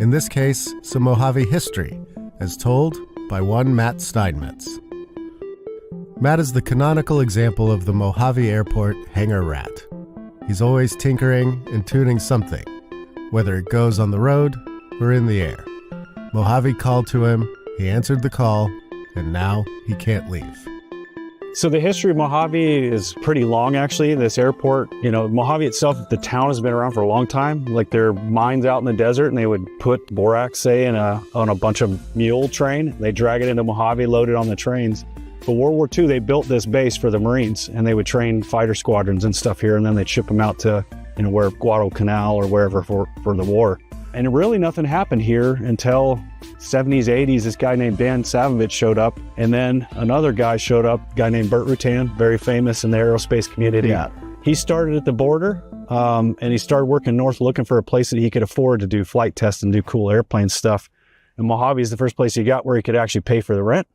In this case, some Mojave history, as told by one Matt Steinmetz. Matt is the canonical example of the Mojave Airport hangar rat. He's always tinkering and tuning something, whether it goes on the road or in the air. Mojave called to him, he answered the call, and now he can't leave. So the history of Mojave is pretty long, actually. This airport, Mojave itself, the town has been around for a long time. Like, there are mines out in the desert, and they would put borax, say, on a bunch of mule train. They drag it into Mojave, load it on the trains. For World War II, they built this base for the Marines, and they would train fighter squadrons and stuff here, and then they'd ship them out to, where Guadalcanal or wherever for the war. And really nothing happened here until 70s, 80s. This guy named Dan Savovich showed up, and then another guy showed up, a guy named Burt Rutan, very famous in the aerospace community. Yeah. He started at the border, and he started working north looking for a place that he could afford to do flight tests and do cool airplane stuff. And Mojave is the first place he got where he could actually pay for the rent.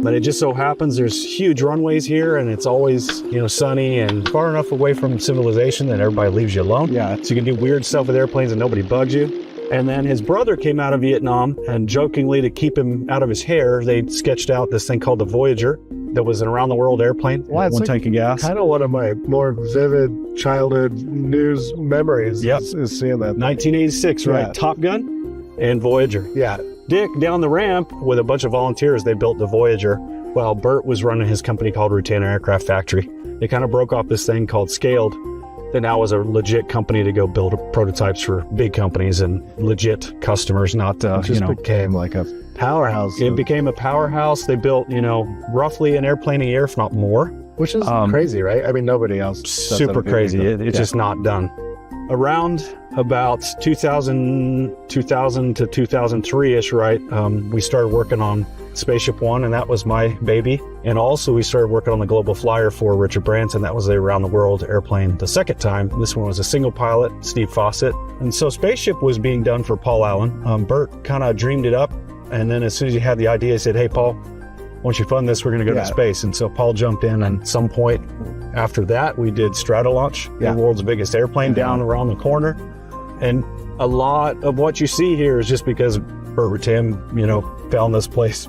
But it just so happens there's huge runways here, and it's always, sunny and far enough away from civilization that everybody leaves you alone. Yeah. So you can do weird stuff with airplanes and nobody bugs you. And then his brother came out of Vietnam, and jokingly, to keep him out of his hair, they sketched out this thing called the Voyager that was an around-the-world airplane, one tank of gas. Kind of one of my more vivid childhood news memories is seeing that. 1986, right? Yeah. Top Gun and Voyager. Yeah. Dick, down the ramp with a bunch of volunteers, they built the Voyager while Burt was running his company called Rutan Aircraft Factory. They kind of broke off this thing called Scaled that now was a legit company to go build prototypes for big companies and legit customers, not, It just became like a powerhouse. It became a powerhouse. They built, roughly an airplane a year, if not more. Which is crazy, right? I mean, nobody else does Super crazy. It's just not done. Around about 2000 to 2003-ish, right, we started working on Spaceship One, and that was my baby. And also we started working on the Global Flyer for Richard Branson. That was the around-the-world airplane the second time. This one was a single pilot, Steve Fawcett. And so Spaceship was being done for Paul Allen. Burt kind of dreamed it up, and then as soon as he had the idea, he said, "Hey, Paul, once you fund this, we're going to go to space." And so Paul jumped in, and at some point after that, we did Stratolaunch, the world's biggest airplane, down around the corner. And a lot of what you see here is just because Burt Rutan, found this place